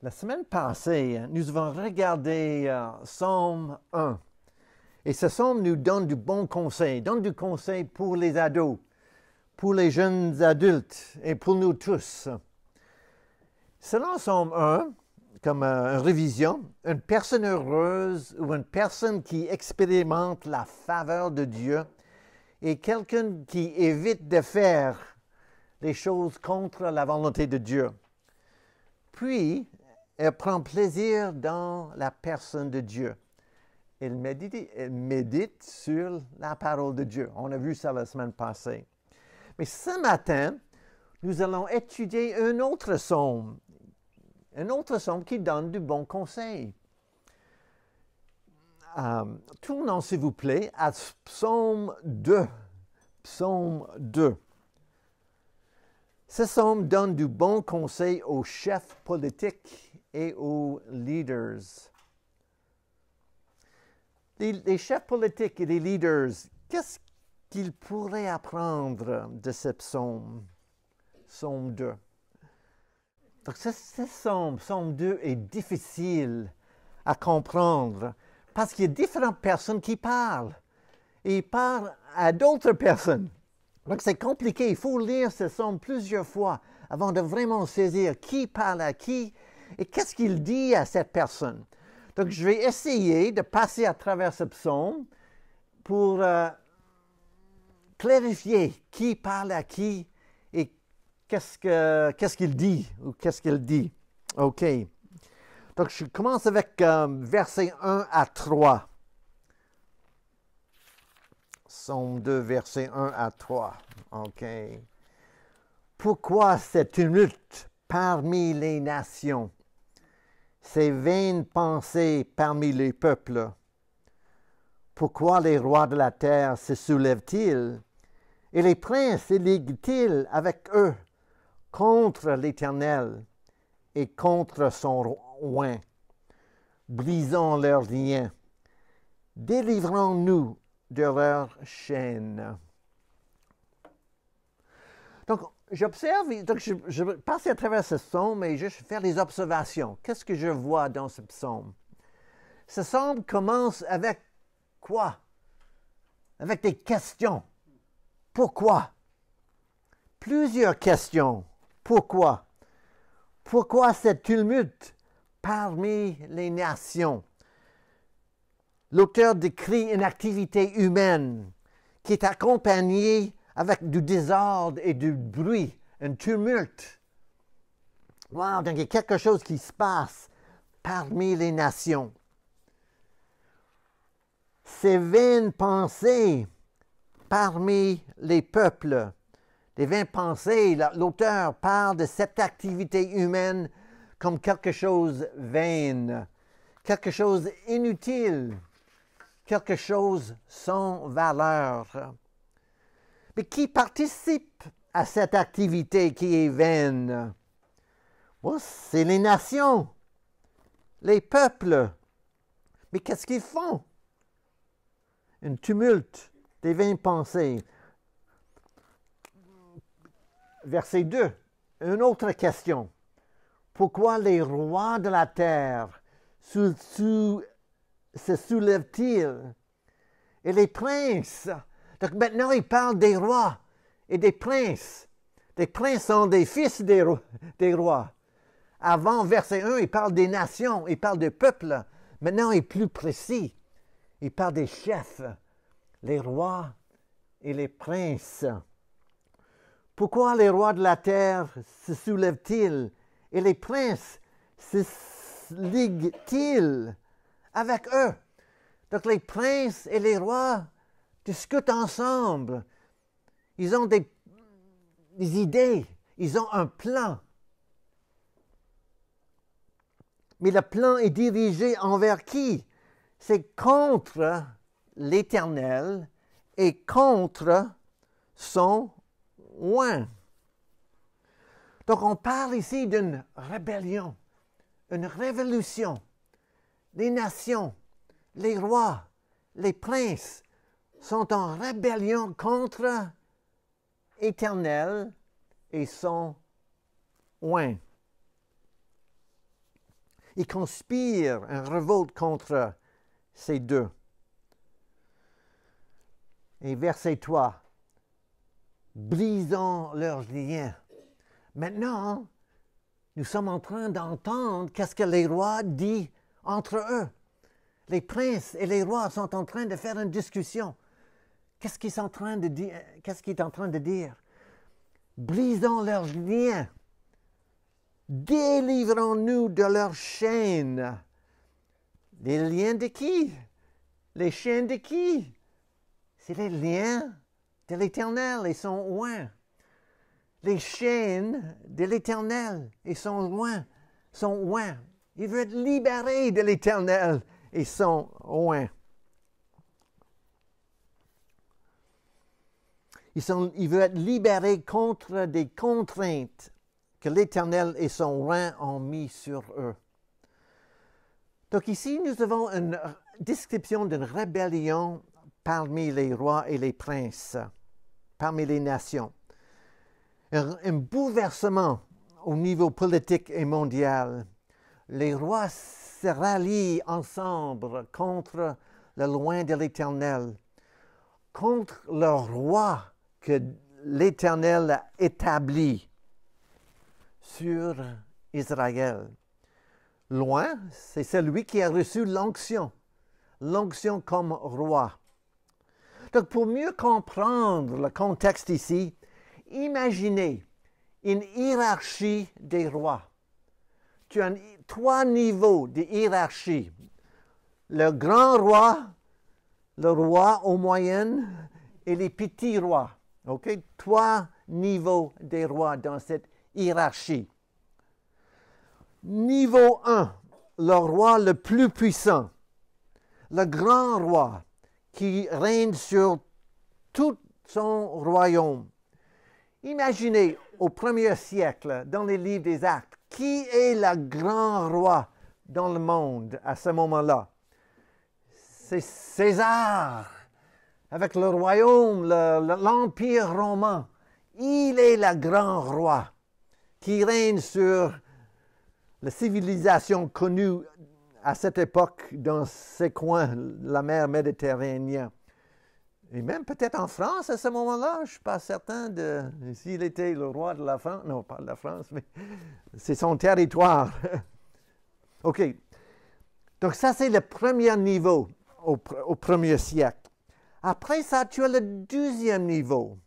La semaine passée, nous avons regardé Psaume 1. Et ce psaume nous donne du bon conseil, donne du conseil pour les ados, pour les jeunes adultes et pour nous tous. Selon Psaume 1, comme une révision, une personne heureuse ou une personne qui expérimente la faveur de Dieu est quelqu'un qui évite de faire les choses contre la volonté de Dieu. Puis, elle prend plaisir dans la personne de Dieu. Elle médite sur la parole de Dieu. On a vu ça la semaine passée. Mais ce matin, nous allons étudier un autre psaume qui donne du bon conseil. Tournons, s'il vous plaît, à Psaume 2. Psaume 2. Ce psaume donne du bon conseil aux chefs politiques et aux leaders. Les chefs politiques et les leaders, qu'est-ce qu'ils pourraient apprendre de ce psaume? Psaume 2. Donc, ce psaume 2 est difficile à comprendre parce qu'il y a différentes personnes qui parlent. Et ils parlent à d'autres personnes. Donc, c'est compliqué. Il faut lire ce psaume plusieurs fois avant de vraiment saisir qui parle à qui et qu'est-ce qu'il dit à cette personne. Donc, je vais essayer de passer à travers ce psaume pour clarifier qui parle à qui et qu'est-ce qu'il dit ou qu'est-ce qu'elle dit. OK. Donc, je commence avec versets 1 à 3. Psaume 2, versets 1 à 3. OK. Pourquoi cette tumulte parmi les nations? Ces vaines pensées parmi les peuples? Pourquoi les rois de la terre se soulèvent-ils? Et les princes liguent-ils avec eux contre l'Éternel et contre son oint? Brisons leurs liens. Délivrons-nous de leurs chaînes. Donc, j'observe, donc je vais passer à travers ce psaume et je vais faire des observations. Qu'est-ce que je vois dans ce psaume? Ce psaume commence avec quoi? Avec des questions. Pourquoi? Plusieurs questions. Pourquoi? Pourquoi cette tumulte parmi les nations? L'auteur décrit une activité humaine qui est accompagnée avec du désordre et du bruit, un tumulte. Wow, donc il y a quelque chose qui se passe parmi les nations. Ces vaines pensées parmi les peuples. Les vaines pensées, l'auteur parle de cette activité humaine comme quelque chose vain, quelque chose inutile, quelque chose sans valeur. Mais qui participe à cette activité qui est vaine? Bon, c'est les nations, les peuples. Mais qu'est-ce qu'ils font? Un tumulte, des vaines pensées. Verset 2, une autre question. Pourquoi les rois de la terre se soulèvent-ils? Et les princes? Donc maintenant, il parle des rois et des princes. Les princes sont des fils des rois. Avant, verset 1, il parle des nations, il parle des peuples. Maintenant, il est plus précis. Il parle des chefs, les rois et les princes. Pourquoi les rois de la terre se soulèvent-ils et les princes se liguent-ils avec eux? Donc les princes et les rois discutent ensemble. Ils ont des idées, ils ont un plan. Mais le plan est dirigé envers qui? C'est contre l'Éternel et contre son oint. Donc on parle ici d'une rébellion, une révolution. Les nations, les rois, les princes sont en rébellion contre l'Éternel et son oint. Ils conspirent une révolte contre ces deux. Et verset 3. Brisons leurs liens. Maintenant, nous sommes en train d'entendre qu'est-ce que les rois disent entre eux. Les princes et les rois sont en train de faire une discussion. Qu'est-ce qu'ils sont en train de dire? Qu'est-ce qu'il est en train de dire? Brisons leurs liens. Délivrons-nous de leurs chaînes. Les liens de qui? Les chaînes de qui? C'est les liens de l'Éternel et son oint. Les chaînes de l'Éternel et son oint. Il veut être libéré de l'Éternel et son oint. Il veut être libéré contre des contraintes que l'Éternel et son oint ont mis sur eux. Donc ici, nous avons une description d'une rébellion parmi les rois et les princes, parmi les nations. Un bouleversement au niveau politique et mondial. Les rois se rallient ensemble contre le loin de l'Éternel, contre le roi que l'Éternel a établi sur Israël. Loin, c'est celui qui a reçu l'onction comme roi. Donc, pour mieux comprendre le contexte ici, imaginez une hiérarchie des rois. Tu as 3 niveaux de hiérarchie. Le grand roi, le roi au moyen et les petits rois. OK? 3 niveaux des rois dans cette hiérarchie. Niveau 1, le roi le plus puissant, le grand roi qui règne sur tout son royaume. Imaginez au 1er siècle, dans les livres des Actes, qui est le grand roi dans le monde à ce moment-là? C'est César, avec le royaume, l'empire romain. Il est le grand roi qui règne sur la civilisation connue à cette époque dans ces coins, la mer Méditerranée. Et même peut-être en France à ce moment-là, je ne suis pas certain s'il était le roi de la France. Non, pas de la France, mais c'est son territoire. OK. Donc ça, c'est le premier niveau au 1er siècle. Après ça, tu as le 2e niveau.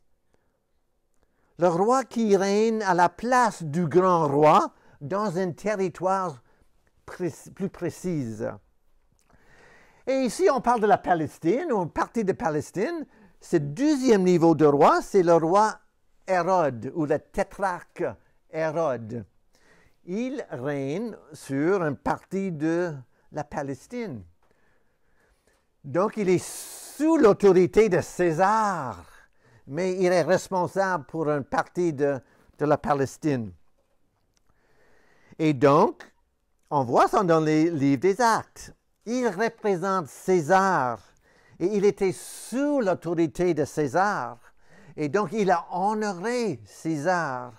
Le roi qui règne à la place du grand roi dans un territoire plus précis. Et ici, on parle de la Palestine, ou une partie de Palestine. Ce 2e niveau de roi, c'est le roi Hérode, ou le tétrarque Hérode. Il règne sur une partie de la Palestine. Donc, il est sous l'autorité de César, mais il est responsable pour une partie de la Palestine. Et donc, on voit ça dans les livres des Actes. Il représente César et il était sous l'autorité de César. Et donc, il a honoré César.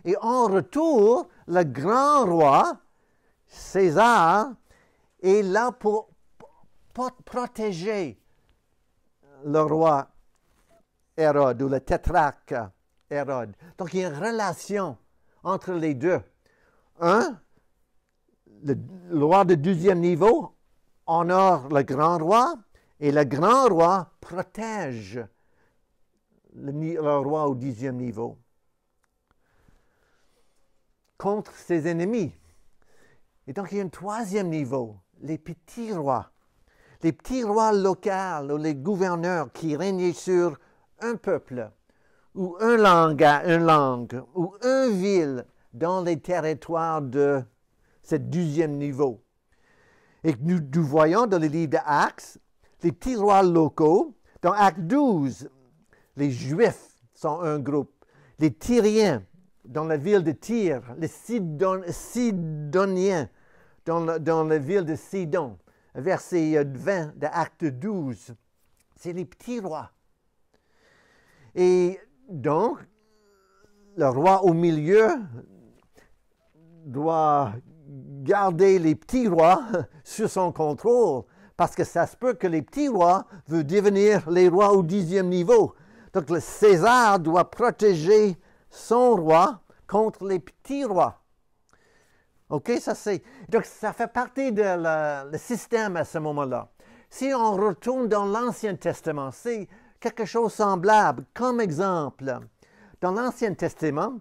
Et en retour, le grand roi, César, est là pour protéger le roi Hérode ou le tétrarque Hérode. Donc, il y a une relation entre les deux. Le roi de 2e niveau honore le grand roi et le grand roi protège le roi au 10e niveau contre ses ennemis. Et donc, il y a un 3e niveau, les petits rois. Les petits rois locaux ou les gouverneurs qui régnaient sur un peuple ou une langue ou une ville dans les territoires de ce 2e niveau. Et nous voyons dans les livres d'Actes, les petits rois locaux. Dans Acte 12, les Juifs sont un groupe. Les Tyriens, dans la ville de Tyr. Les Sidoniens, dans la ville de Sidon. Verset 20 d'Acte 12. C'est les petits rois. Et donc, le roi au milieu doit garder les petits rois sur son contrôle, parce que ça se peut que les petits rois veulent devenir les rois au 10e niveau. Donc le César doit protéger son roi contre les petits rois. OK, donc ça fait partie de le système à ce moment-là. Si on retourne dans l'Ancien Testament, c'est quelque chose de semblable. Comme exemple, dans l'Ancien Testament,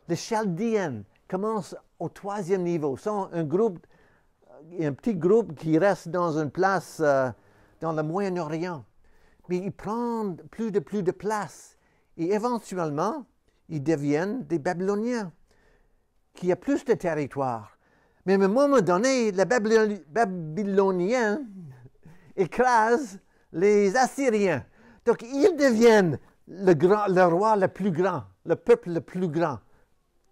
les Chaldéens commencent au 3e niveau. Ils sont un petit groupe qui reste dans une place dans le Moyen-Orient. Mais ils prennent plus de place. Et éventuellement, ils deviennent des Babyloniens, qui ont plus de territoire. Mais à un moment donné, les Babyloniens écrasent les Assyriens. Donc, ils deviennent le roi le plus grand, le peuple le plus grand.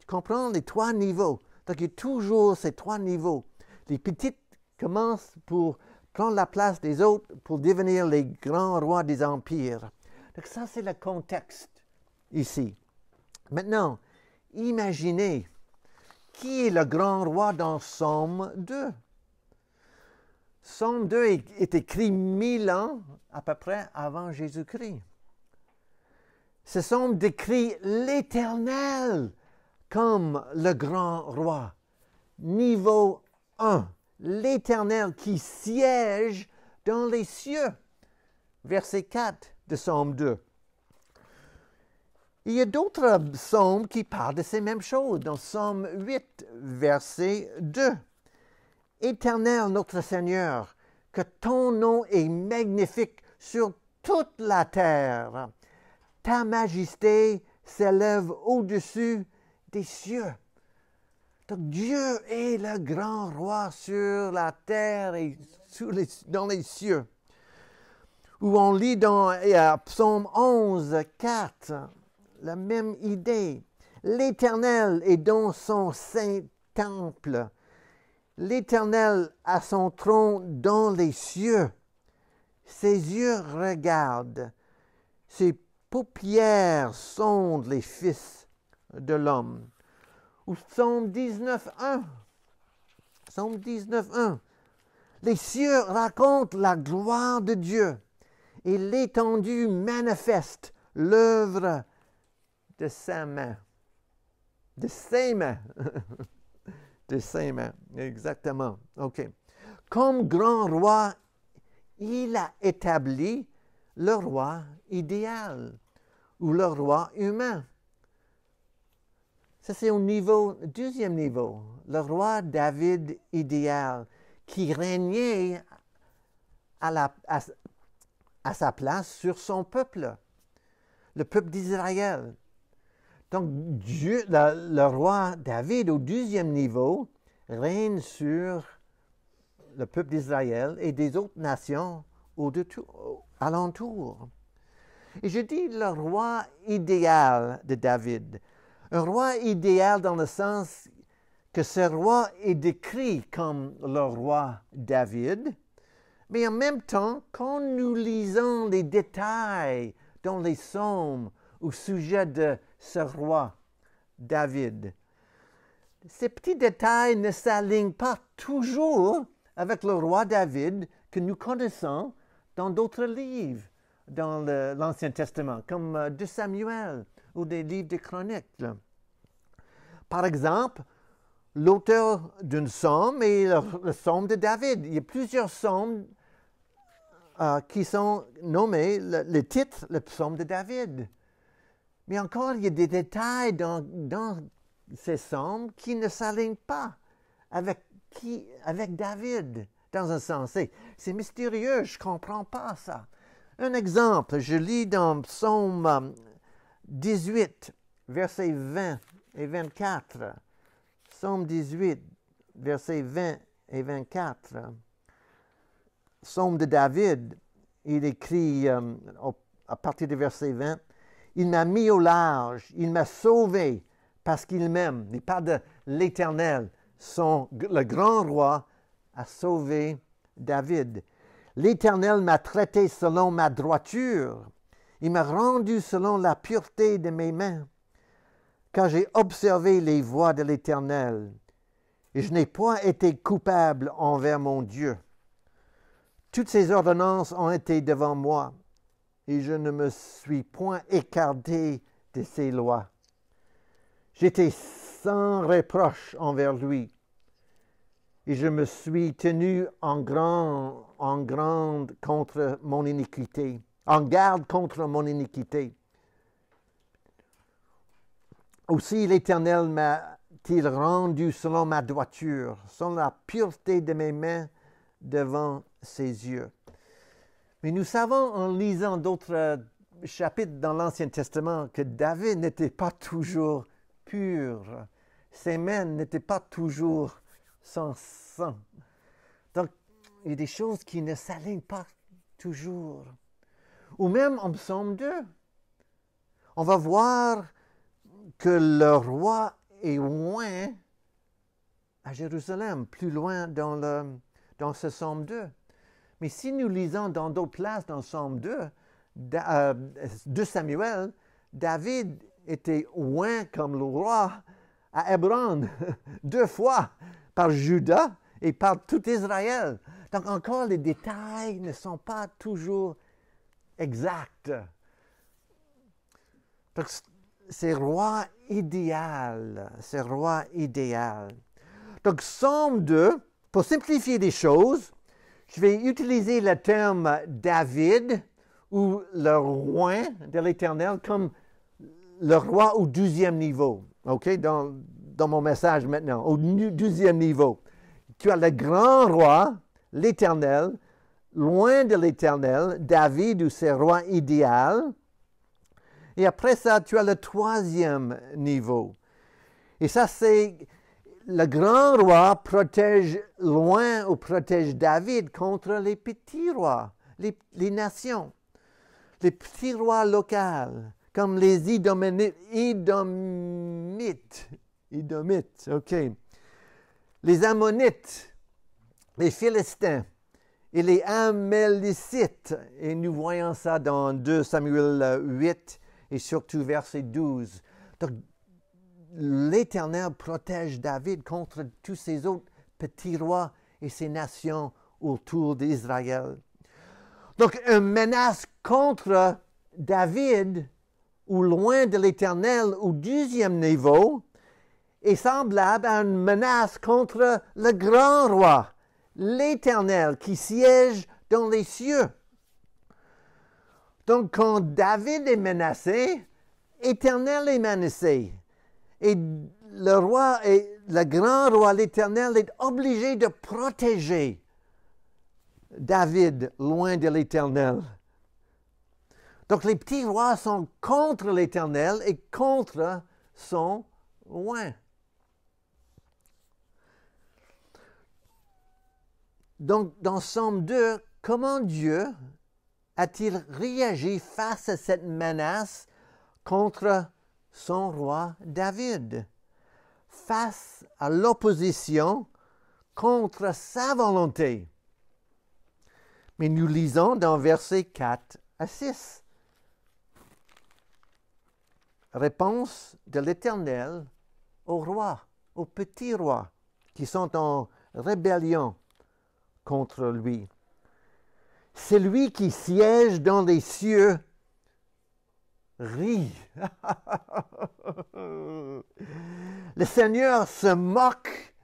Tu comprends? Les 3 niveaux. Donc, il y a toujours ces 3 niveaux. Les petites commencent pour prendre la place des autres pour devenir les grands rois des empires. Donc, ça, c'est le contexte ici. Maintenant, imaginez qui est le grand roi dans Psaume 2. Psaume 2 est écrit 1000 ans à peu près avant Jésus-Christ. Ce psaume décrit l'Éternel comme le grand roi. Niveau 1, l'Éternel qui siège dans les cieux. Verset 4 de Psaume 2. Il y a d'autres psaumes qui parlent de ces mêmes choses. Dans Psaume 8, verset 2. Éternel notre Seigneur, que ton nom est magnifique sur toute la terre. Ta majesté s'élève au-dessus des cieux. Donc Dieu est le grand roi sur la terre et dans les cieux. Où on lit dans Psaume 11, 4, la même idée. L'Éternel est dans son saint temple. L'Éternel a son trône dans les cieux. Ses yeux regardent. Ses paupières sondent les fils de l'homme. Ou Psaume 19.1. Psaume 19.1. Les cieux racontent la gloire de Dieu et l'étendue manifeste l'œuvre de sa main. De ses mains. De ses mains, exactement. OK. Comme grand roi, il a établi le roi idéal ou le roi humain. Ça, c'est au deuxième niveau, le roi David idéal qui régnait à sa place sur son peuple, le peuple d'Israël. Donc, Dieu, le roi David, au 2e niveau, règne sur le peuple d'Israël et des autres nations alentour. Et je dis le roi idéal de David. Un roi idéal dans le sens que ce roi est décrit comme le roi David, mais en même temps, quand nous lisons les détails dans les psaumes au sujet de ce roi David, ces petits détails ne s'alignent pas toujours avec le roi David que nous connaissons dans d'autres livres dans l'Ancien Testament, comme 2 Samuel ou des livres de chroniques. Par exemple, l'auteur d'une psaume est le psaume de David. Il y a plusieurs psaumes qui sont nommés, le titre, le psaume de David. Mais encore, il y a des détails dans ces psaumes qui ne s'alignent pas avec David, dans un sens. C'est mystérieux, je ne comprends pas ça. Un exemple, je lis dans Psaume 18, versets 20 et 24. Psaume 18, versets 20 et 24. Psaume de David, il écrit à partir du verset 20, « Il m'a mis au large, il m'a sauvé parce qu'il m'aime. » Il parle de l'Éternel, le grand roi a sauvé David. « L'Éternel m'a traité selon ma droiture. Il m'a rendu selon la pureté de mes mains. Car j'ai observé les voies de l'Éternel. et je n'ai point été coupable envers mon Dieu. Toutes ses ordonnances ont été devant moi, et je ne me suis point écarté de ses lois. J'étais sans reproche envers lui, et je me suis tenu en garde contre mon iniquité. Aussi l'Éternel m'a-t-il rendu selon ma droiture, selon la pureté de mes mains devant ses yeux. Mais nous savons en lisant d'autres chapitres dans l'Ancien Testament que David n'était pas toujours pur. Ses mains n'étaient pas toujours sans sang. Donc, il y a des choses qui ne s'alignent pas toujours. Ou même en Psaume 2, on va voir que le roi est loin à Jérusalem, plus loin dans ce Psaume 2. Mais si nous lisons dans d'autres places dans Psaume 2, 2 Samuel, David était loin comme le roi à Hébron 2 fois par Juda et par tout Israël. Donc encore, les détails ne sont pas toujours exacts. Donc, c'est roi idéal. Donc, Psaume 2, pour simplifier les choses, je vais utiliser le terme David ou le roi de l'Éternel comme le roi au 12e niveau. OK? Dans mon message maintenant, au 12e niveau. Tu as le grand roi, l'Éternel, loin de l'Éternel, David ou ses rois idéal. Et après ça, tu as le 3e niveau. Et ça, c'est le grand roi protège loin ou protège David contre les petits rois, les nations, les petits rois locaux, comme les Édomites, OK. Les Ammonites, les Philistins et les Amalicites. Et nous voyons ça dans 2 Samuel 8 et surtout verset 12. Donc, l'Éternel protège David contre tous ces autres petits rois et ces nations autour d'Israël. Donc, une menace contre David ou loin de l'Éternel au 12e niveau est semblable à une menace contre le grand roi, l'Éternel, qui siège dans les cieux. Donc, quand David est menacé, l'Éternel est menacé. Et le roi, le grand roi, l'Éternel, est obligé de protéger David loin de l'Éternel. Donc, les petits rois sont contre l'Éternel et contre son roi. Donc, dans Psaume 2, comment Dieu a-t-il réagi face à cette menace contre son roi David, face à l'opposition contre sa volonté? Mais nous lisons dans versets 4 à 6. Réponse de l'Éternel au roi, aux petits rois qui sont en rébellion contre lui. Celui qui siège dans les cieux rit. Le Seigneur se moque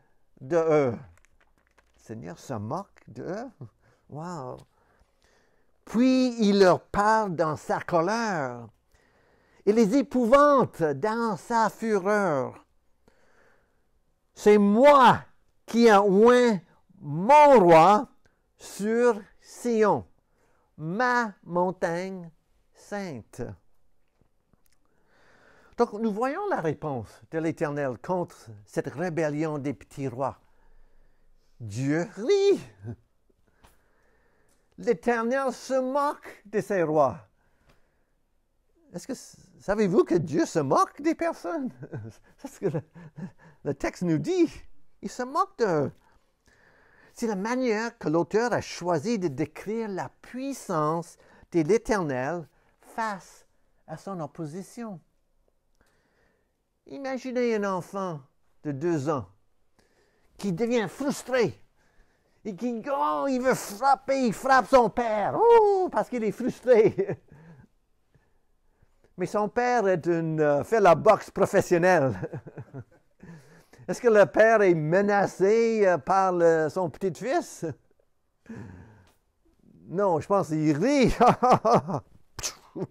de eux. Le Seigneur se moque de eux? Wow! Puis il leur parle dans sa colère. Il les épouvante dans sa fureur. C'est moi qui ai oint mon roi sur Sion, ma montagne sainte. Donc, nous voyons la réponse de l'Éternel contre cette rébellion des petits rois. Dieu rit. L'Éternel se moque de ses rois. Est-ce que savez-vous que Dieu se moque des personnes? C'est ce que le texte nous dit. Il se moque d'eux. C'est la manière que l'auteur a choisi de décrire la puissance de l'Éternel face à son opposition. Imaginez un enfant de 2 ans qui devient frustré et qui, oh, il veut frapper, il frappe son père, oh, parce qu'il est frustré. Mais son père fait la boxe professionnelle. Est-ce que le père est menacé par son petit-fils? Non, je pense qu'il rit. Il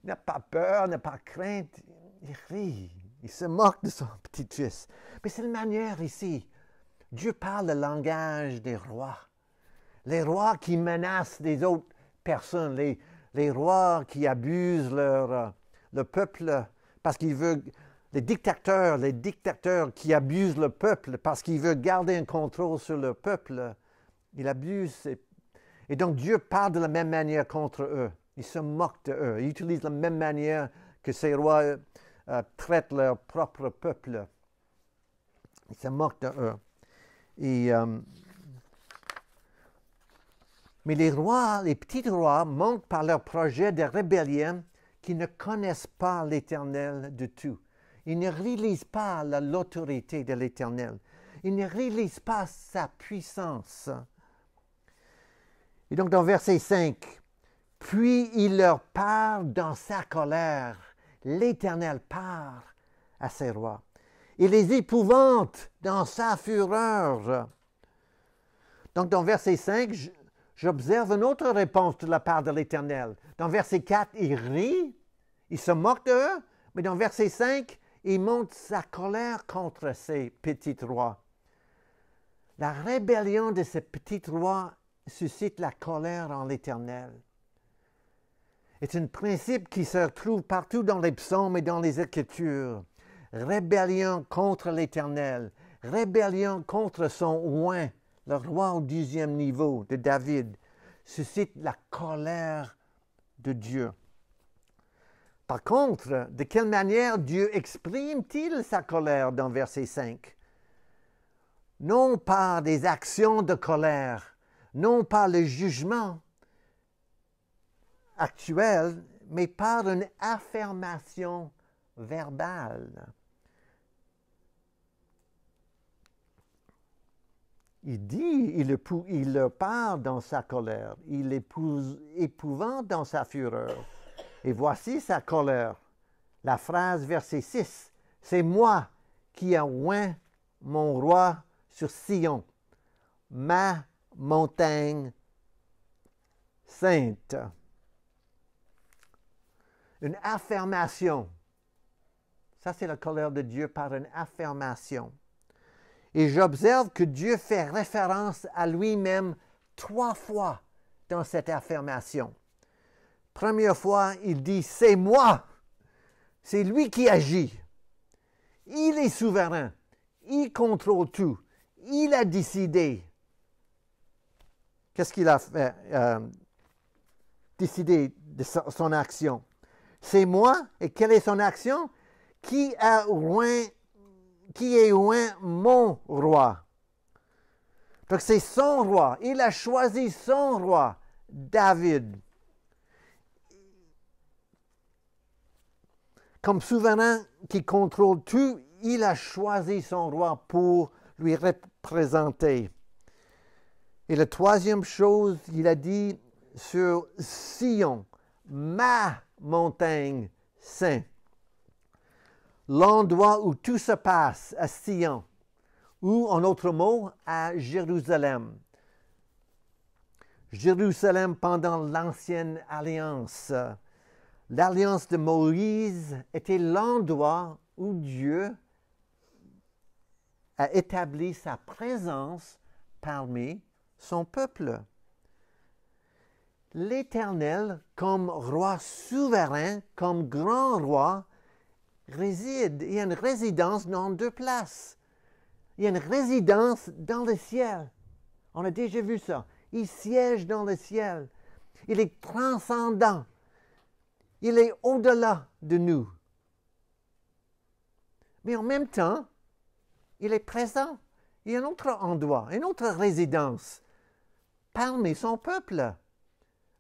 n'a pas peur, n'a pas crainte. Il rit. Il se moque de son petit-fils. Mais c'est une manière ici. Dieu parle le langage des rois. Les rois qui menacent les autres personnes. Les rois qui abusent le peuple parce qu'ils veulent... Les dictateurs qui abusent le peuple parce qu'ils veulent garder un contrôle sur le peuple. Ils abusent. Et donc Dieu parle de la même manière contre eux. Il se moque de eux. Il utilise la même manière que ces rois traitent leur propre peuple. Il se moque de eux. Mais les rois, les petits rois, montrent par leur projet de rébellion qu'ils ne connaissent pas l'Éternel du tout. Ils ne réalisent pas l'autorité de l'Éternel. Ils ne réalisent pas sa puissance. Et donc dans verset 5, « Puis il leur parle dans sa colère. L'Éternel parle à ses rois. Il les épouvante dans sa fureur. » Donc dans verset 5, j'observe une autre réponse de la part de l'Éternel. Dans verset 4, il rit, il se moque d'eux, mais dans verset 5, il montre sa colère contre ces petits rois. La rébellion de ces petits rois suscite la colère en l'Éternel. C'est un principe qui se retrouve partout dans les psaumes et dans les Écritures. Rébellion contre l'Éternel, rébellion contre son oint, le roi au 10e niveau de David, suscite la colère de Dieu. Par contre, de quelle manière Dieu exprime-t-il sa colère dans verset 5? Non par des actions de colère, non par le jugement actuel, mais par une affirmation verbale. Il dit, il leur parle dans sa colère, il épouvante dans sa fureur. Et voici sa colère. La phrase verset 6, « C'est moi qui ai oint mon roi sur Sion, ma montagne sainte. » Une affirmation. Ça, c'est la colère de Dieu par une affirmation. Et j'observe que Dieu fait référence à lui-même 3 fois dans cette affirmation. Première fois, il dit « C'est moi ». C'est lui qui agit. Il est souverain. Il contrôle tout. Il a décidé. Qu'est-ce qu'il a fait? Décidé de son action. C'est moi. Et quelle est son action? Qui est oint mon roi? Donc c'est son roi. Il a choisi son roi, David. Comme souverain qui contrôle tout, il a choisi son roi pour lui représenter. Et la troisième chose, il a dit sur Sion, ma montagne sainte. L'endroit où tout se passe à Sion, ou en autre mot, à Jérusalem. Jérusalem pendant l'Ancienne Alliance. L'Alliance de Moïse était l'endroit où Dieu a établi sa présence parmi son peuple. L'Éternel, comme roi souverain, comme grand roi, réside. Il y a une résidence dans 2 places. Il y a une résidence dans le ciel. On a déjà vu ça. Il siège dans le ciel. Il est transcendant. Il est au-delà de nous. Mais en même temps, il est présent. Il y a un autre endroit, une autre résidence parmi son peuple,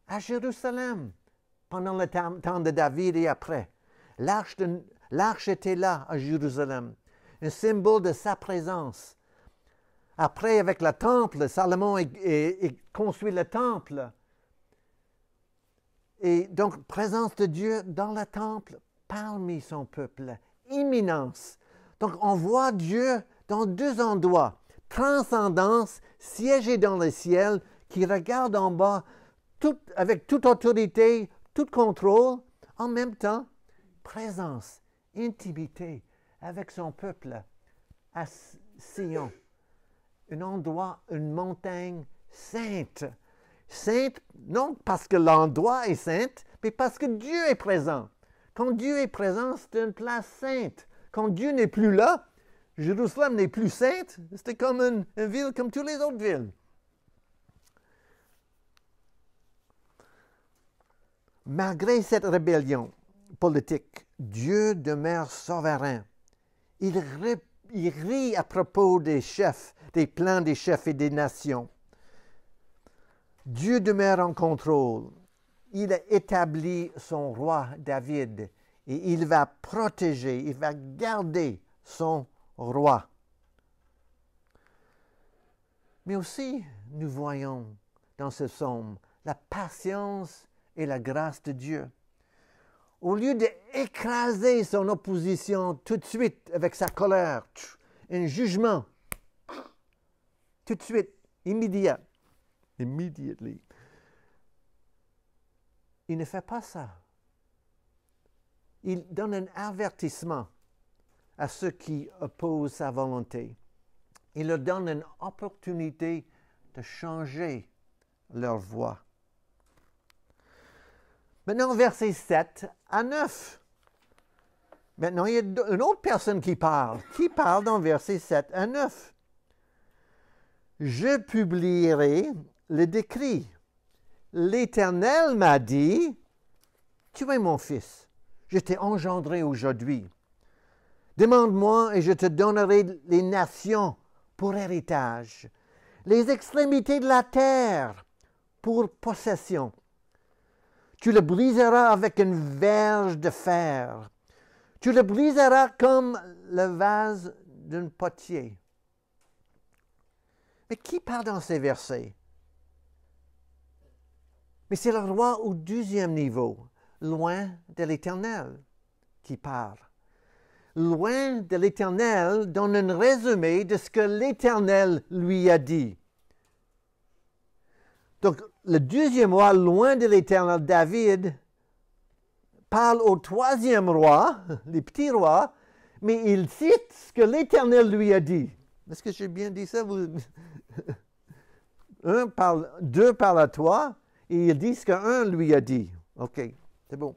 à Jérusalem, pendant le temps de David et après. L'arche était là à Jérusalem. un symbole de sa présence. Après, avec le temple, Salomon a construit le temple. Et donc, présence de Dieu dans le temple, parmi son peuple, imminence. Donc, on voit Dieu dans deux endroits. Transcendance, siégé dans le ciel, qui regarde en bas avec toute autorité, tout contrôle. En même temps, présence, intimité avec son peuple à Sion. Un endroit, une montagne sainte. Sainte, non parce que l'endroit est sainte, mais parce que Dieu est présent. Quand Dieu est présent, c'est une place sainte. Quand Dieu n'est plus là, Jérusalem n'est plus sainte, c'était comme une ville comme toutes les autres villes. Malgré cette rébellion politique, Dieu demeure souverain. Il rit à propos des chefs, des plans des chefs et des nations. Dieu demeure en contrôle. Il a établi son roi David et il va protéger, il va garder son roi. Mais aussi, nous voyons dans ce psaume la patience et la grâce de Dieu. Au lieu d'écraser son opposition tout de suite avec sa colère, un jugement, tout de suite, immédiat, immediately, il ne fait pas ça. Il donne un avertissement à ceux qui opposent sa volonté. Il leur donne une opportunité de changer leur voie. Maintenant, versets 7 à 9. Maintenant, il y a une autre personne qui parle dans versets 7 à 9. Je publierai le décret. L'Éternel m'a dit, tu es mon fils, je t'ai engendré aujourd'hui. Demande-moi et je te donnerai les nations pour héritage, les extrémités de la terre pour possession. Tu le briseras avec une verge de fer. Tu le briseras comme le vase d'un potier. Mais qui parle dans ces versets? Mais c'est le roi au deuxième niveau, loin de l'Éternel, qui parle. Loin de l'Éternel donne un résumé de ce que l'Éternel lui a dit. Donc, le deuxième roi, loin de l'Éternel, David, parle au troisième roi, les petits rois, mais il cite ce que l'Éternel lui a dit. Est-ce que j'ai bien dit ça? Deux parlent à toi, et il dit ce qu'un lui a dit. OK, c'est bon.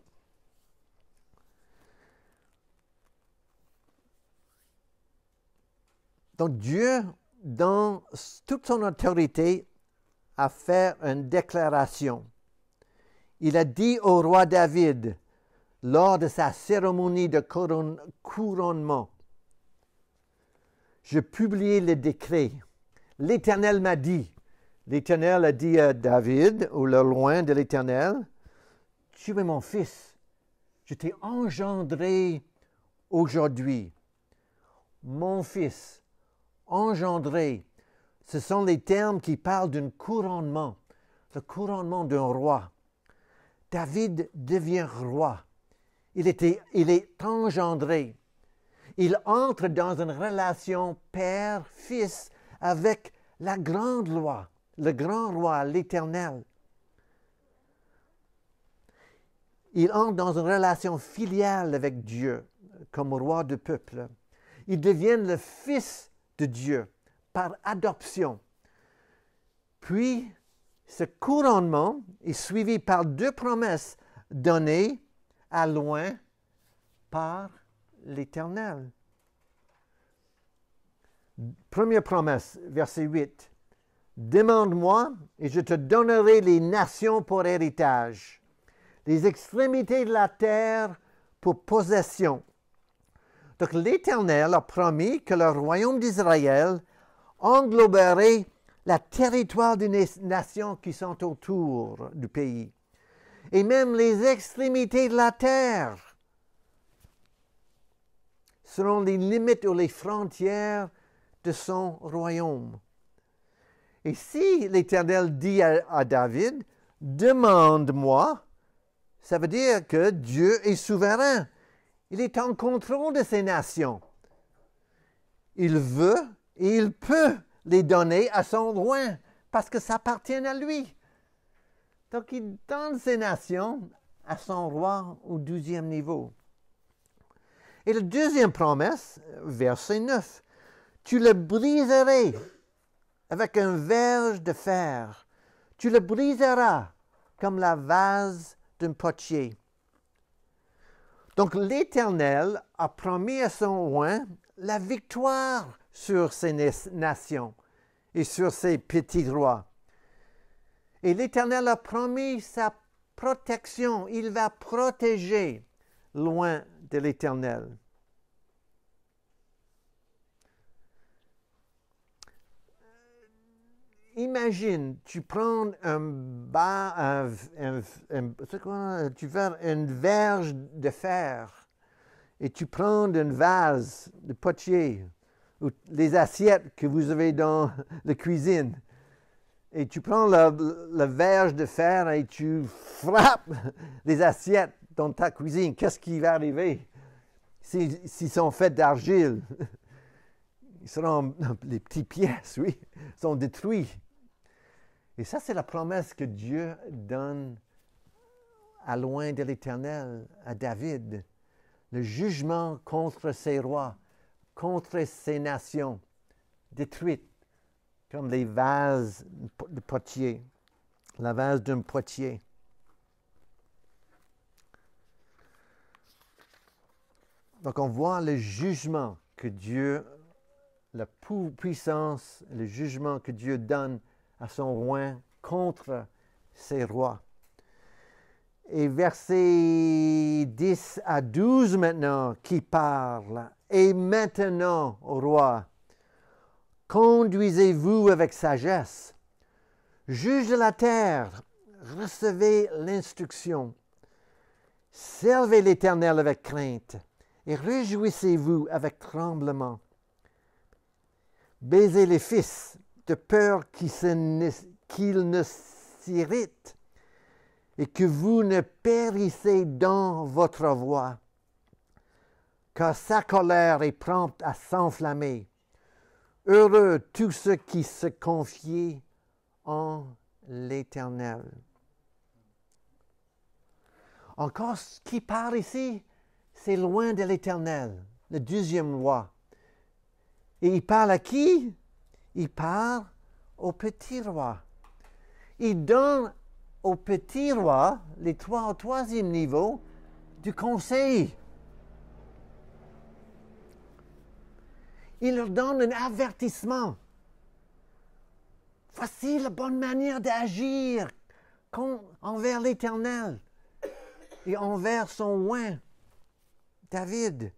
Donc Dieu, dans toute son autorité, a fait une déclaration. Il a dit au roi David, lors de sa cérémonie de couronnement, je publiai le décret. L'Éternel m'a dit, l'Éternel a dit à David, ou le loin de l'Éternel, tu es mon fils, je t'ai engendré aujourd'hui. Mon fils, engendré, ce sont les termes qui parlent d'un couronnement, le couronnement d'un roi. David devient roi. Il est engendré. Il entre dans une relation père-fils avec la grande loi, le grand roi, l'Éternel. Il entre dans une relation filiale avec Dieu, comme roi de peuple. Il devient le fils de Dieu par adoption. Puis, ce couronnement est suivi par deux promesses données à loin par l'Éternel. Première promesse, verset 8. Demande-moi et je te donnerai les nations pour héritage, les extrémités de la terre pour possession. Donc l'Éternel a promis que le royaume d'Israël engloberait le territoire des nations qui sont autour du pays, et même les extrémités de la terre. selon les limites ou les frontières de son royaume. Et si l'Éternel dit à David, « Demande-moi », ça veut dire que Dieu est souverain. Il est en contrôle de ces nations. Il veut et il peut les donner à son roi parce que ça appartient à lui. Donc, il donne ces nations à son roi au 12e niveau. Et la deuxième promesse, verset 9, « Tu le briserais avec un verge de fer. Tu le briseras comme la vase d'un potier. » Donc, l'Éternel a promis à son roi la victoire sur ces nations et sur ces petits rois. Et l'Éternel a promis sa protection. Il va protéger loin de l'Éternel. Imagine, tu prends une verge de fer et tu prends une vase de potier ou les assiettes que vous avez dans la cuisine et tu prends la verge de fer et tu frappes les assiettes dans ta cuisine. Qu'est-ce qui va arriver s'ils sont faits d'argile? Ils seront, les petites pièces, oui, sont détruits. Et ça, c'est la promesse que Dieu donne à loin de l'Éternel, à David. Le jugement contre ses rois, contre ses nations, détruites, comme les vases de potier, la vase d'un potier. Donc, on voit le jugement que Dieu, la puissance, le jugement que Dieu donne à son roi contre ses rois. Et versets 10 à 12 maintenant qui parle. « Et maintenant, ô roi, conduisez-vous avec sagesse. Juge de la terre, recevez l'instruction. Servez l'Éternel avec crainte et réjouissez-vous avec tremblement. Baisez les fils de peur qu'ils ne s'irritent et que vous ne périssez dans votre voie, car sa colère est prompte à s'enflammer. Heureux tous ceux qui se confient en l'Éternel. » Encore, ce qui part ici, c'est loin de l'Éternel, le deuxième roi. Et il parle à qui? Il parle au petit roi. Il donne au petit roi, au troisième niveau, du conseil. Il leur donne un avertissement. Voici la bonne manière d'agir envers l'Éternel et envers son roi, David.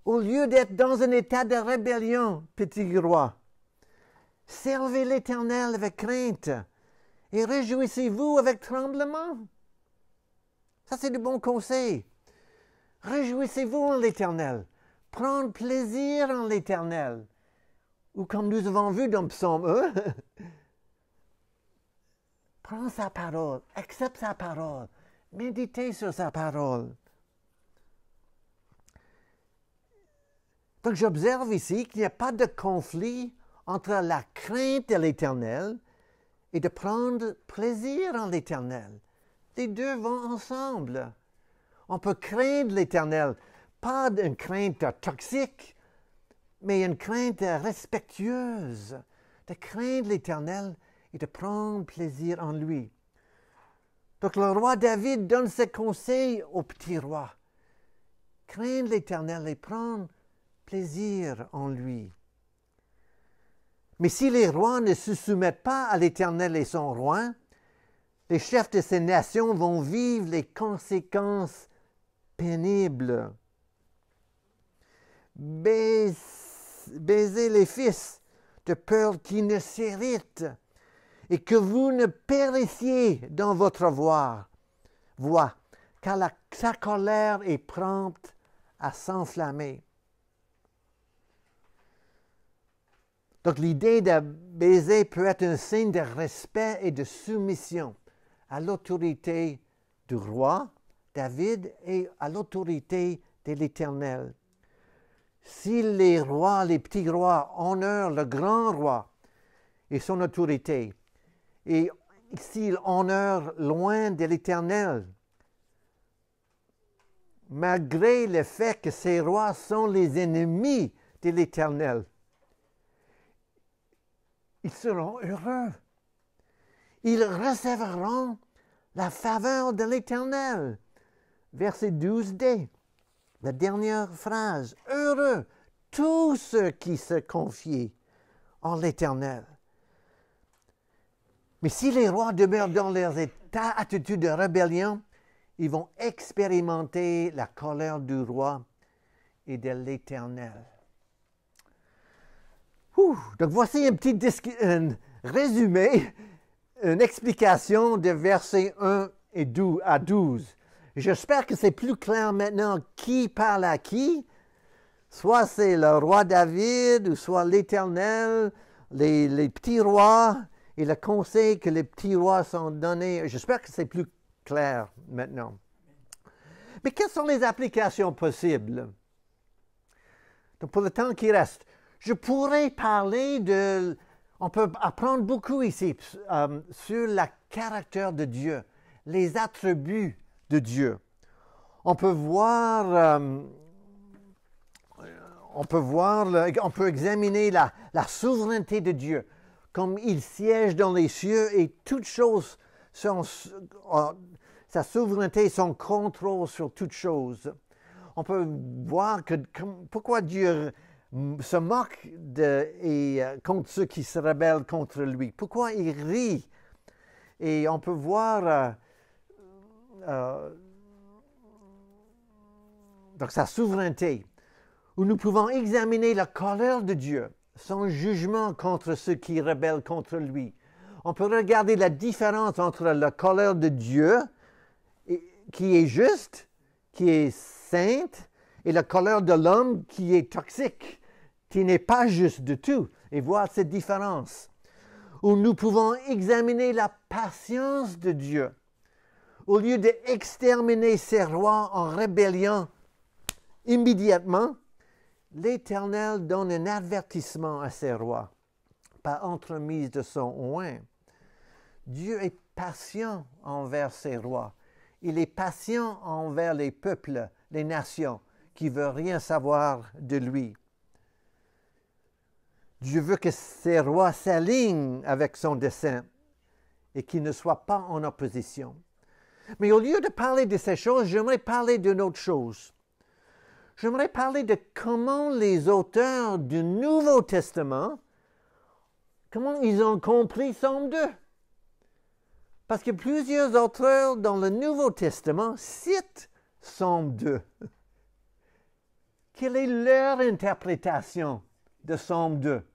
Au lieu d'être dans un état de rébellion, petit roi, servez l'Éternel avec crainte et réjouissez-vous avec tremblement. Ça, c'est du bon conseil. Réjouissez-vous en l'Éternel. Prendre plaisir en l'Éternel. Ou comme nous avons vu dans Psaume 1, prends sa parole, accepte sa parole, méditez sur sa parole. Donc, j'observe ici qu'il n'y a pas de conflit entre la crainte de l'Éternel et de prendre plaisir en l'Éternel. Les deux vont ensemble. On peut craindre l'Éternel, pas une crainte toxique, mais une crainte respectueuse, de craindre l'Éternel et de prendre plaisir en lui. Donc, le roi David donne ses conseils au petit roi. Craindre l'Éternel et prendre plaisir en lui. Mais si les rois ne se soumettent pas à l'Éternel et son roi, les chefs de ces nations vont vivre les conséquences pénibles. Baisez les fils de peur qu'ils ne s'irritent et que vous ne périssiez dans votre voie, car sa colère est prompte à s'enflammer. Donc l'idée de baiser peut être un signe de respect et de soumission à l'autorité du roi David et à l'autorité de l'Éternel. Si les rois, les petits rois, honorent le grand roi et son autorité, et s'ils honorent loin de l'Éternel, malgré le fait que ces rois sont les ennemis de l'Éternel, ils seront heureux. Ils recevront la faveur de l'Éternel. Verset 12d, la dernière phrase. Heureux tous ceux qui se confient en l'Éternel. Mais si les rois demeurent dans leurs attitudes de rébellion, ils vont expérimenter la colère du roi et de l'Éternel. Donc voici un petit résumé, une explication de versets 1 à 12. J'espère que c'est plus clair maintenant qui parle à qui. Soit c'est le roi David, ou soit l'Éternel, les petits rois, et le conseil que les petits rois sont donnés. J'espère que c'est plus clair maintenant. Mais quelles sont les applications possibles? Donc pour le temps qui reste, je pourrais parler de... On peut apprendre beaucoup ici sur le caractère de Dieu, les attributs de Dieu. On peut examiner la souveraineté de Dieu, comme il siège dans les cieux et toutes choses sont... sa souveraineté, son contrôle sur toutes choses. On peut voir pourquoi Dieu se moque contre ceux qui se rebellent contre lui. Pourquoi il rit. Et on peut voir donc sa souveraineté, où nous pouvons examiner la colère de Dieu, son jugement contre ceux qui rebellent contre lui. On peut regarder la différence entre la colère de Dieu, qui est juste, qui est sainte, et la colère de l'homme qui est toxique, qui n'est pas juste du tout, et voir cette différence. Où nous pouvons examiner la patience de Dieu. Au lieu d'exterminer ses rois en rébellion immédiatement, l'Éternel donne un avertissement à ses rois, par entremise de son oint. Dieu est patient envers ses rois. Il est patient envers les peuples, les nations, qui ne veulent rien savoir de lui. Dieu veut que ses rois s'alignent avec son dessein et qu'ils ne soient pas en opposition. Mais au lieu de parler de ces choses, j'aimerais parler d'une autre chose. J'aimerais parler de comment les auteurs du Nouveau Testament, comment ils ont compris Psaume 2. Parce que plusieurs auteurs dans le Nouveau Testament citent Psaume 2. Quelle est leur interprétation de Psaume 2?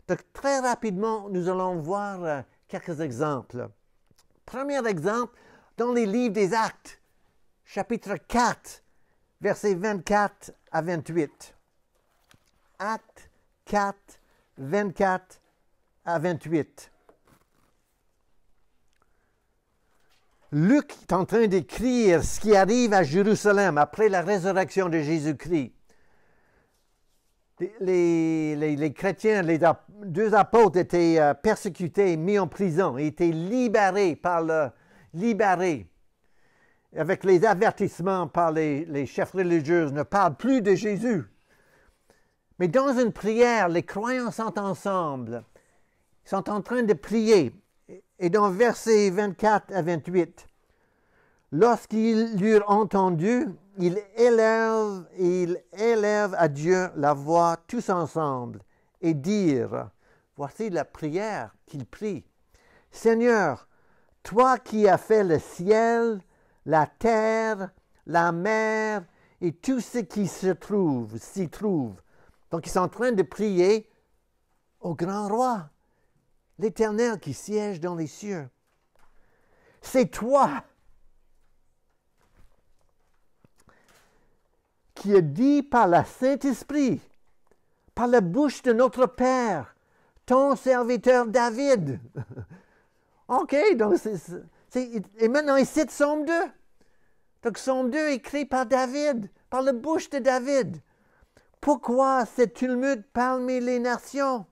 Donc, très rapidement, nous allons voir quelques exemples. Premier exemple, dans les livres des Actes, chapitre 4, versets 24 à 28. Actes 4, 24 à 28. Luc est en train d'écrire ce qui arrive à Jérusalem après la résurrection de Jésus-Christ. Les chrétiens, les deux apôtres étaient persécutés, mis en prison, ils étaient libérés avec les avertissements par les chefs religieux, ne parlent plus de Jésus. Mais dans une prière, les croyants sont ensemble, ils sont en train de prier. Et dans versets 24 à 28, lorsqu'ils l'eurent entendu, ils élèvent à Dieu la voix tous ensemble et dirent, voici la prière qu'ils prient. Seigneur, toi qui as fait le ciel, la terre, la mer et tout ce qui s'y trouve. Donc ils sont en train de prier au grand roi, l'Éternel qui siège dans les cieux. C'est toi qui est dit par le Saint-Esprit, par la bouche de notre Père, ton serviteur David. OK, donc et maintenant il cite Psaume 2. Donc Psaume 2 écrit par David, par la bouche de David. Pourquoi ce tumulte parmi les nations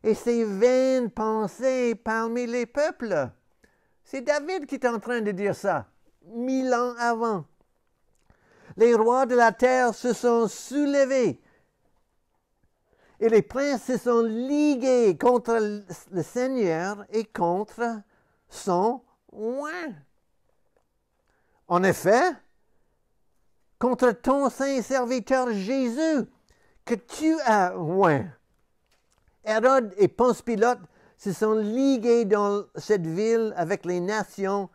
et ces vaines pensées parmi les peuples? C'est David qui est en train de dire ça, 1000 ans avant. Les rois de la terre se sont soulevés et les princes se sont ligués contre le Seigneur et contre son oint. En effet, contre ton saint serviteur Jésus, que tu as oint. Hérode et Ponce Pilate se sont ligués dans cette ville avec les nations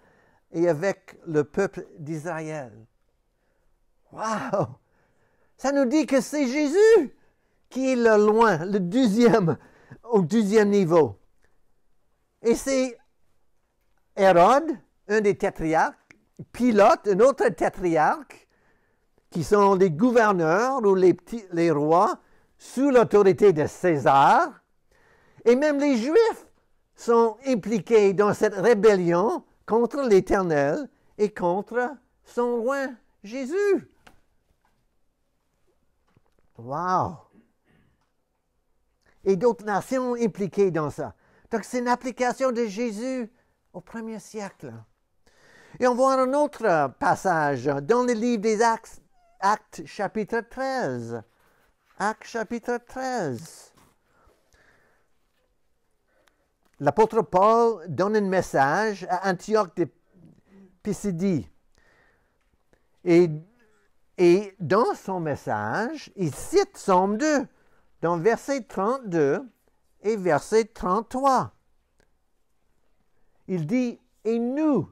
et avec le peuple d'Israël. Wow! Ça nous dit que c'est Jésus qui est le loin, au 12e niveau. Et c'est Hérode, un des tétrarques, Pilate, un autre tétrarque, qui sont les gouverneurs ou les rois sous l'autorité de César. Et même les Juifs sont impliqués dans cette rébellion contre l'Éternel et contre son roi Jésus. Wow! Et d'autres nations impliquées dans ça. Donc c'est une application de Jésus au 1er siècle. Et on voit un autre passage dans le livre des Actes chapitre 13. Actes chapitre 13. L'apôtre Paul donne un message à Antioche de Pisidie. Et dans son message, il cite Psaume 2, dans verset 32 et verset 33. Il dit, « Et nous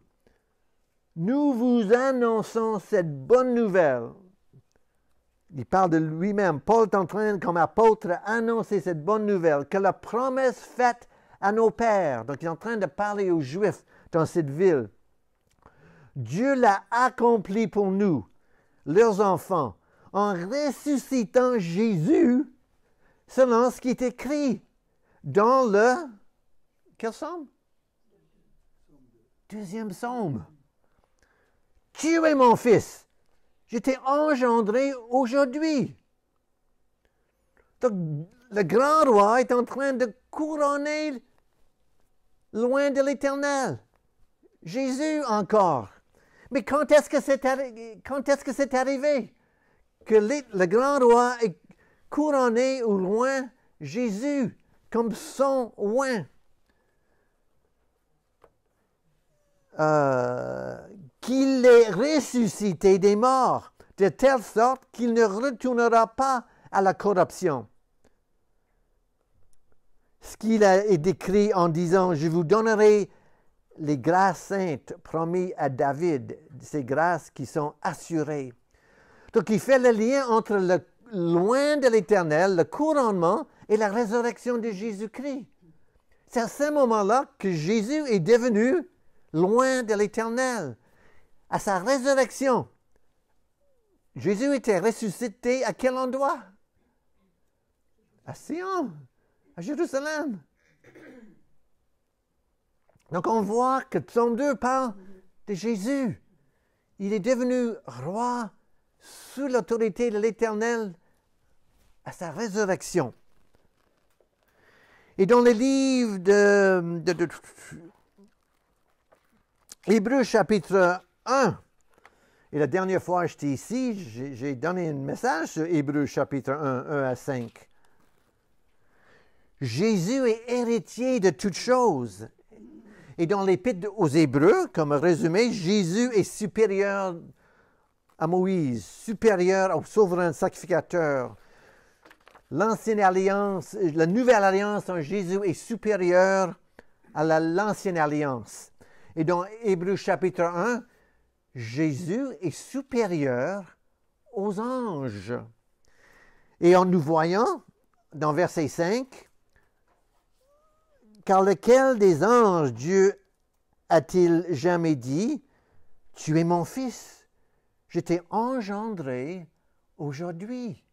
vous annonçons cette bonne nouvelle. » Il parle de lui-même. Paul est en train, comme apôtre, d'annoncer cette bonne nouvelle, que la promesse faite à nos pères, donc il est en train de parler aux Juifs dans cette ville, Dieu l'a accompli pour nous, leurs enfants, en ressuscitant Jésus selon ce qui est écrit dans le... Quel psaume? 2e psaume. Tu es mon fils. Je t'ai engendré aujourd'hui. Donc, le grand roi est en train de couronner loin de l'Éternel. Jésus encore. Mais quand est-ce que c'est arrivé que le grand roi est couronné au loin Jésus comme son oint? Qu'il est ressuscité des morts, de telle sorte qu'il ne retournera pas à la corruption. Ce qu'il est décrit en disant, je vous donnerai les grâces saintes promises à David, ces grâces qui sont assurées. Donc il fait le lien entre le loin de l'Éternel, le couronnement et la résurrection de Jésus-Christ. C'est à ce moment-là que Jésus est devenu loin de l'Éternel. À sa résurrection, Jésus était ressuscité à quel endroit? À Sion, à Jérusalem. Donc on voit que Psaume 2 parle de Jésus. Il est devenu roi sous l'autorité de l'Éternel à sa résurrection. Et dans le livre de Hébreux chapitre 1, et la dernière fois que j'étais ici, j'ai donné un message sur Hébreux chapitre 1 à 5. Jésus est héritier de toutes choses. Et dans l'Épître aux Hébreux, comme résumé, Jésus est supérieur à Moïse, supérieur au souverain sacrificateur. L'ancienne alliance, la nouvelle alliance en Jésus est supérieure à l'ancienne alliance. Et dans Hébreux chapitre 1, Jésus est supérieur aux anges. Et en nous voyant, dans verset 5, « Car lequel des anges Dieu a-t-il jamais dit, « Tu es mon fils, je t'ai engendré aujourd'hui.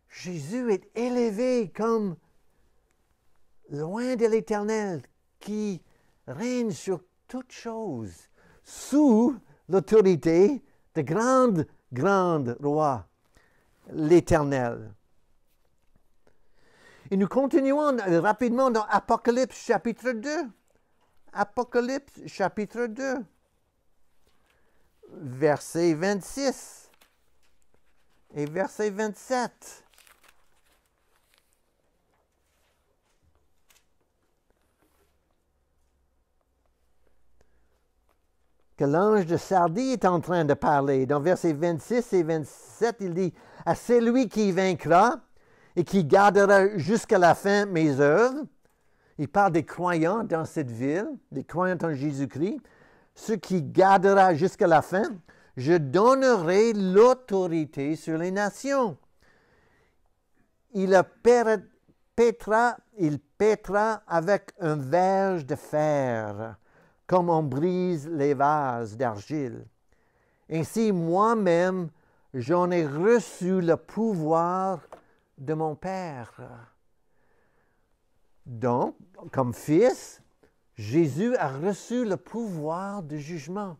Jésus est élevé comme loin de l'Éternel qui règne sur toutes choses, sous l'autorité de grand roi, l'Éternel. Et nous continuons rapidement dans Apocalypse chapitre 2. Apocalypse chapitre 2, verset 26 et verset 27. Que l'ange de Sardis est en train de parler. Dans versets 26 et 27, il dit « À celui qui vaincra et qui gardera jusqu'à la fin mes œuvres », il parle des croyants dans cette ville, des croyants en Jésus-Christ, « ceux qui gardera jusqu'à la fin, je donnerai l'autorité sur les nations. Il pètera avec un verge de fer, comme on brise les vases d'argile. Ainsi, moi-même, j'en ai reçu le pouvoir de mon Père. » Donc, comme fils, Jésus a reçu le pouvoir de jugement,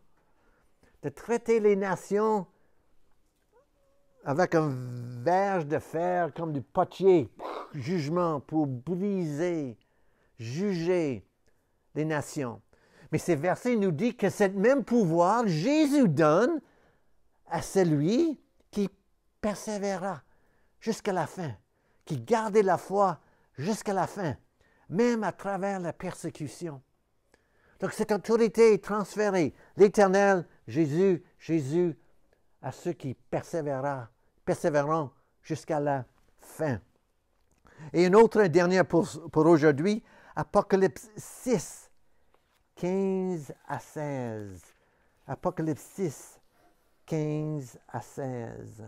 de traiter les nations avec un verge de fer comme du potier, jugement pour briser, juger les nations. Mais ces versets nous disent que ce même pouvoir, Jésus donne à celui qui persévérera jusqu'à la fin, qui gardait la foi jusqu'à la fin, même à travers la persécution. Donc cette autorité est transférée. L'Éternel, Jésus, à ceux qui persévéreront jusqu'à la fin. Et une autre dernière pour aujourd'hui, Apocalypse 6, 15 à 16. Apocalypse 6, 15 à 16.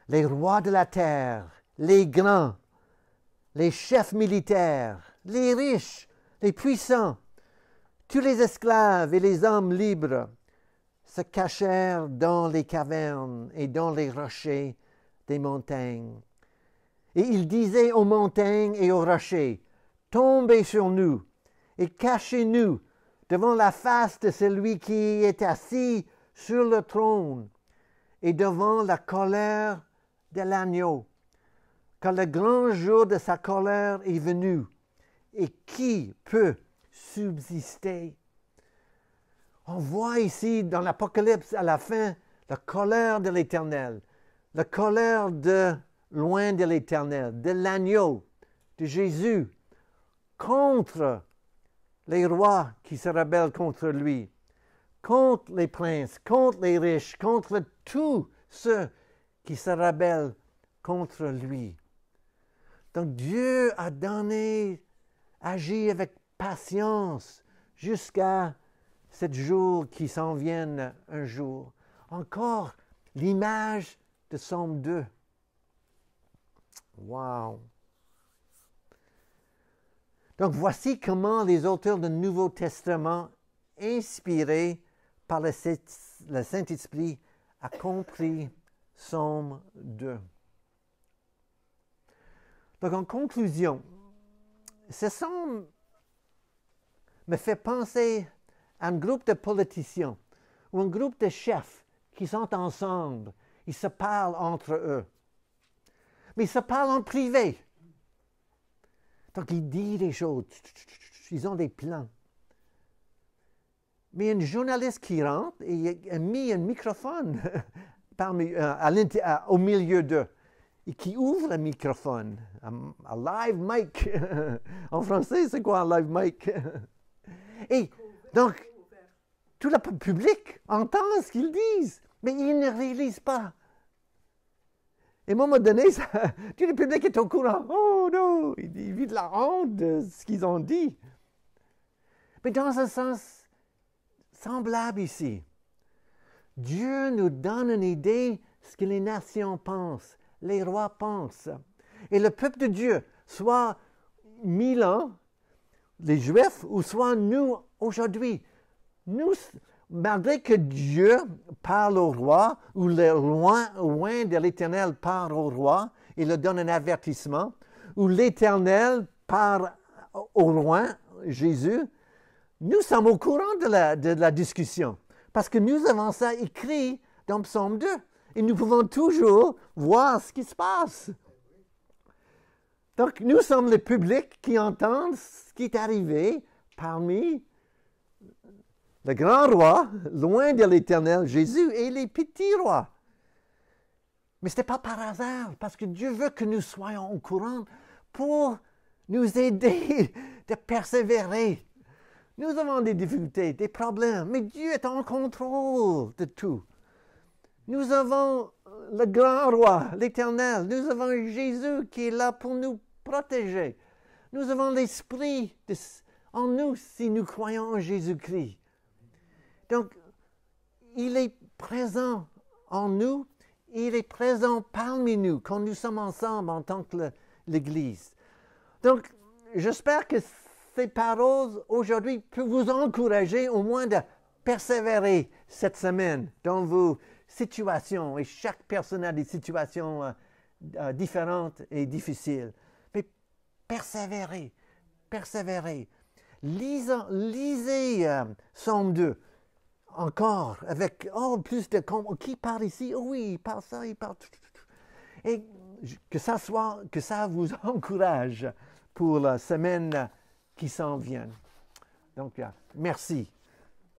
Les rois de la terre, les grands, les chefs militaires, les riches, les puissants, tous les esclaves et les hommes libres se cachèrent dans les cavernes et dans les rochers des montagnes. Et ils disaient aux montagnes et aux rochers, « Tombez sur nous et cachez-nous devant la face de celui qui est assis sur le trône et devant la colère de l'agneau, car le grand jour de sa colère est venu, et qui peut subsister? » On voit ici dans l'Apocalypse à la fin la colère de l'Éternel, la colère de loin de l'Éternel, de l'agneau, de Jésus, contre les rois qui se rebellent contre lui, contre les princes, contre les riches, contre tous ceux qui se rebellent contre lui. Donc Dieu a agi avec patience jusqu'à ce jour qui s'en vienne un jour. Encore l'image de Psaume 2. Wow! Donc voici comment les auteurs du Nouveau Testament, inspirés par le Saint-Esprit, a compris Psaume 2. Donc en conclusion, ce psaume me fait penser à un groupe de politiciens ou un groupe de chefs qui sont ensemble. Ils se parlent entre eux. Mais ils se parlent en privé. Donc ils disent des choses. Ils ont des plans. Mais un journaliste qui rentre et a mis un microphone au milieu d'eux et qui ouvre le microphone. Un live mic. En français, c'est quoi un live mic? Et donc, tout le public entend ce qu'ils disent, mais ils ne réalisent pas. Et à un moment donné, tout le public est au courant. Oh non, ils vivent la honte de ce qu'ils ont dit. Mais dans un sens semblable ici, Dieu nous donne une idée de ce que les nations pensent, les rois pensent. Et le peuple de Dieu, soit 1000 ans, les Juifs, ou soit nous aujourd'hui, nous, malgré que Dieu parle au roi, ou le loin de l'Éternel parle au roi, il leur donne un avertissement, ou l'Éternel parle au loin, Jésus, nous sommes au courant de la discussion, parce que nous avons ça écrit dans Psaume 2, et nous pouvons toujours voir ce qui se passe. Donc, nous sommes le public qui entend ce qui est arrivé parmi le grand roi, loin de l'Éternel, Jésus, et les petits rois. Mais ce n'est pas par hasard, parce que Dieu veut que nous soyons au courant pour nous aider de persévérer. Nous avons des difficultés, des problèmes, mais Dieu est en contrôle de tout. Nous avons le grand roi, l'Éternel. Nous avons Jésus qui est là pour nous protéger. Nous avons l'Esprit en nous si nous croyons en Jésus-Christ. Donc, il est présent en nous, il est présent parmi nous quand nous sommes ensemble en tant que l'Église. Donc, j'espère que ces paroles aujourd'hui peuvent vous encourager au moins de persévérer cette semaine dans vos situations. Et chaque personne a des situations différentes et difficiles. Mais persévérez, persévérez. Lisez Psaume 2 encore avec plus de... Qui parle ici? Oh oui, il parle ça, il parle... Et que ça vous encourage pour la semaine qui s'en vient. Donc, merci.